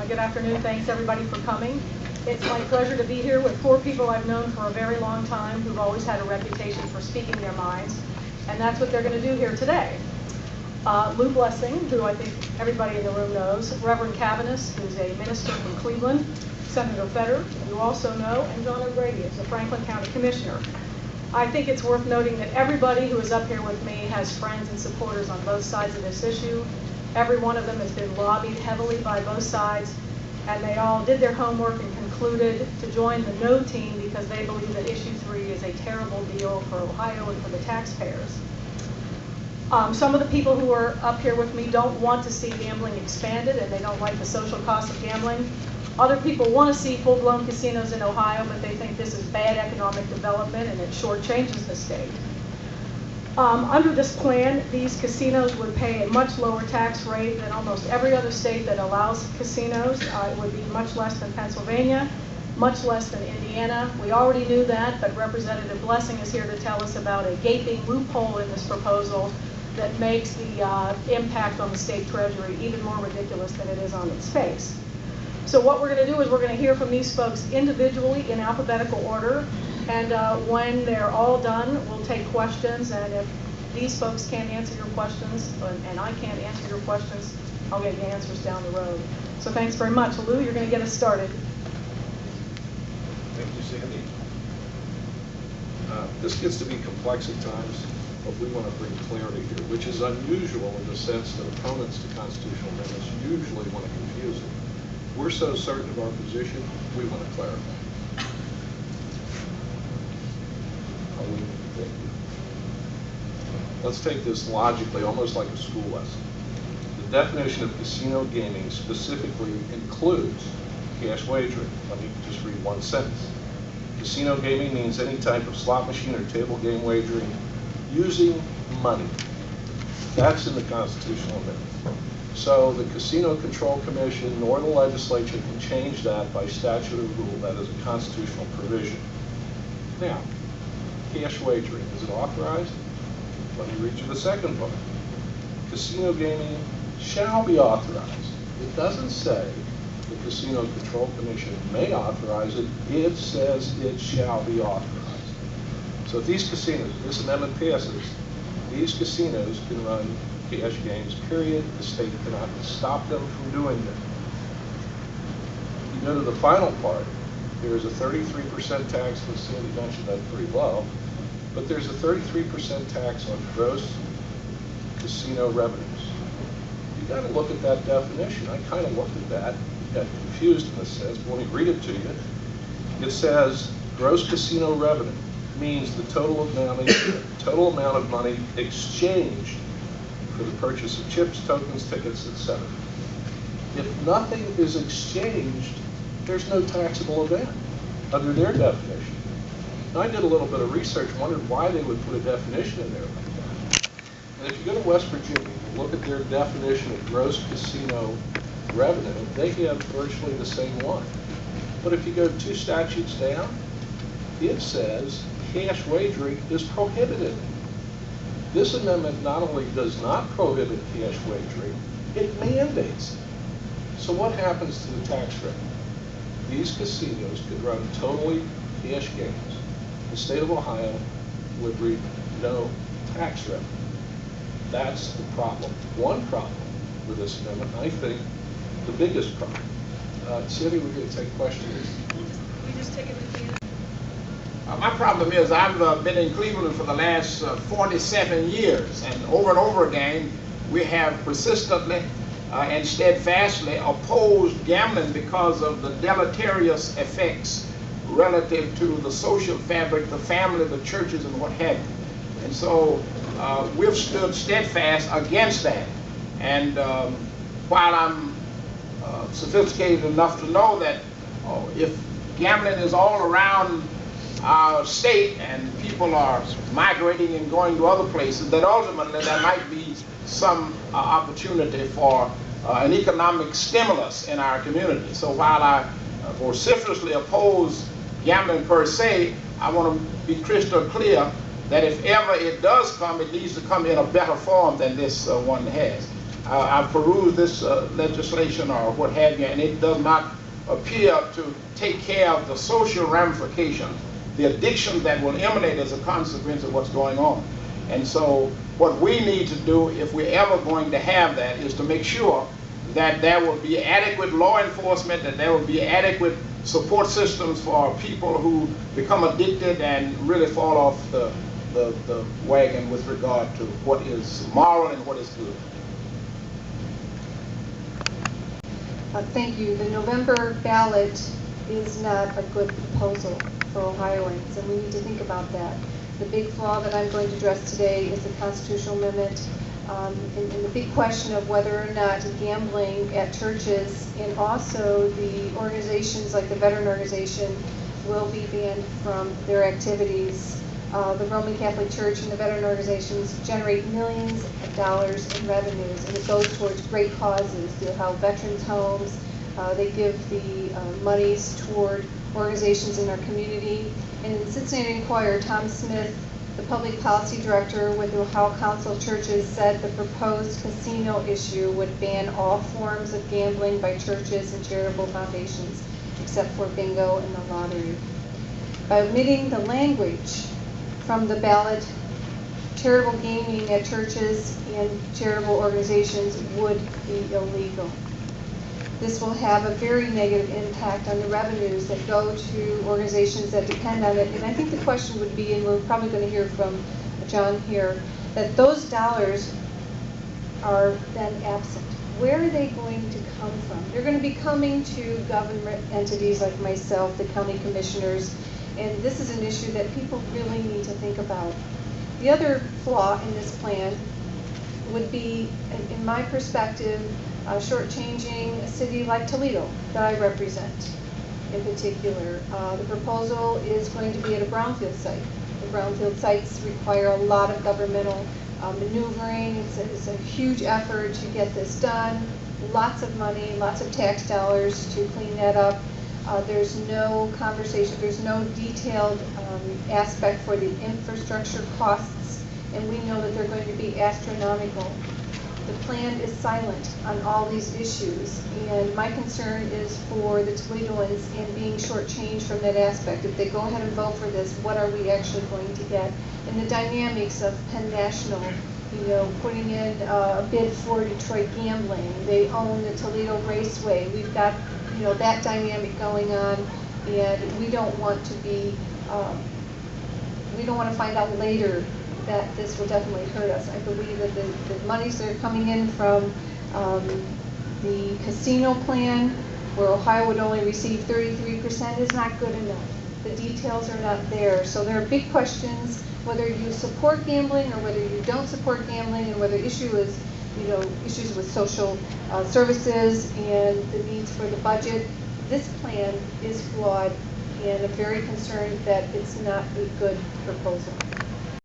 Good afternoon. Thanks everybody for coming. It's my pleasure to be here with four people I've known for a very long time who've always had a reputation for speaking their minds, and that's what they're going to do here today. Lou Blessing, who I think everybody in the room knows, Reverend Cavanis, who's a minister from Cleveland, Senator Fedor, who you also know, and John O'Grady, who's a Franklin County Commissioner. I think it's worth noting that everybody who is up here with me has friends and supporters on both sides of this issue. Every one of them has been lobbied heavily by both sides, and they all did their homework and concluded to join the no team because they believe that issue 3 is a terrible deal for Ohio and for the taxpayers. Some of the people who are up here with me don't want to see gambling expanded, and they don't like the social cost of gambling. Other people want to see full-blown casinos in Ohio, but they think this is bad economic development and it shortchanges the state. Under this plan, these casinos would pay a much lower tax rate than almost every other state that allows casinos. It would be much less than Pennsylvania, much less than Indiana. We already knew that, but Representative Blessing is here to tell us about a gaping loophole in this proposal that makes the impact on the state treasury even more ridiculous than it is on its face. So what we're going to do is we're going to hear from these folks individually in alphabetical order. And when they're all done, we'll take questions, and if these folks can't answer your questions, and I can't answer your questions, I'll get you answers down the road. So thanks very much. Lou, you're going to get us started. Thank you, Sandy. This gets to be complex at times, but we want to bring clarity here, which is unusual in the sense that opponents to constitutional amendments usually want to confuse it. We're so certain of our position, we want to clarify. Let's take this logically, almost like a school lesson. The definition of casino gaming specifically includes cash wagering. Let me just read one sentence. Casino gaming means any type of slot machine or table game wagering using money. That's in the constitutional amendment. So the Casino Control Commission nor the legislature can change that by statute or rule. That is a constitutional provision. Now, cash wagering, is it authorized? Let me read you the second part. Casino gaming shall be authorized. It doesn't say the Casino Control Commission may authorize it. It says it shall be authorized. So if these casinos, this amendment passes, these casinos can run cash games, period. The state cannot stop them from doing that. You go to the final part, there's a 33% tax, and Sandy mentioned that pretty low, but there's a 33% tax on gross casino revenues. You got to look at that definition. I kind of looked at that, got confused in a sense, but let me read it to you. It says gross casino revenue means the total amount of money exchanged for the purchase of chips, tokens, tickets, etc. If nothing is exchanged, there's no taxable event under their definition. Now, I did a little bit of research, wondered why they would put a definition in there like that. And if you go to West Virginia and look at their definition of gross casino revenue, they have virtually the same one. But if you go 2 statutes down, it says cash wagering is prohibited. This amendment not only does not prohibit cash wagering, it mandates it. So what happens to the tax revenue? These casinos could run totally cash games. The state of Ohio would reap no tax revenue. That's the problem. One problem with this amendment, I think the biggest problem. Cindy, we're going to take questions. We just take it at the end. My problem is I've been in Cleveland for the last 47 years, and over again we have persistently and steadfastly opposed gambling because of the deleterious effects relative to the social fabric, the family, the churches, and what have you. And so we've stood steadfast against that. And while I'm sophisticated enough to know that if gambling is all around our state and people are migrating and going to other places, that ultimately there might be some opportunity for an economic stimulus in our community. So while I vociferously oppose gambling per se, I want to be crystal clear that if ever it does come, it needs to come in a better form than this one has. I've perused this legislation or what have you, and it does not appear to take care of the social ramifications, the addictions that will emanate as a consequence of what's going on. And so what we need to do, if we're ever going to have that, is to make sure that there will be adequate law enforcement, that there will be adequate support systems for people who become addicted and really fall off the wagon with regard to what is moral and what is good. Thank you. The November ballot is not a good proposal for Ohioans, and we need to think about that. The big flaw that I'm going to address today is the constitutional amendment, and the big question of whether or not gambling at churches and also the organizations like the veteran organization will be banned from their activities. The Roman Catholic Church and the veteran organizations generate millions of dollars in revenues, and it goes towards great causes. They'll help veterans' homes. They give the monies toward organizations in our community. And in the Cincinnati Enquirer, Tom Smith, the public policy director with the Ohio Council of Churches, said the proposed casino issue would ban all forms of gambling by churches and charitable foundations, except for bingo and the lottery. By omitting the language from the ballot, charitable gaming at churches and charitable organizations would be illegal. This will have a very negative impact on the revenues that go to organizations that depend on it. And I think the question would be, and we're probably going to hear from John here, that those dollars are then absent. Where are they going to come from? They're going to be coming to government entities like myself, the county commissioners, and this is an issue that people really need to think about. The other flaw in this plan would be, in my perspective, shortchanging a city like Toledo that I represent in particular. The proposal is going to be at a brownfield site. The brownfield sites require a lot of governmental maneuvering. It's a huge effort to get this done. Lots of money, lots of tax dollars to clean that up. There's no conversation, there's no detailed aspect for the infrastructure costs, and we know that they're going to be astronomical. The plan is silent on all these issues, and my concern is for the Toledoans and being shortchanged from that aspect. If they go ahead and vote for this, what are we actually going to get? And the dynamics of Penn National, putting in a bid for Detroit gambling. They own the Toledo Raceway. We've got, that dynamic going on, and we don't want to be, we don't want to find out later that this will definitely hurt us. I believe that the monies that are coming in from the casino plan, where Ohio would only receive 33%, is not good enough. The details are not there. So there are big questions, whether you support gambling or whether you don't support gambling, and whether the issue is, issues with social services and the needs for the budget. This plan is flawed, and I'm very concerned that it's not a good proposal.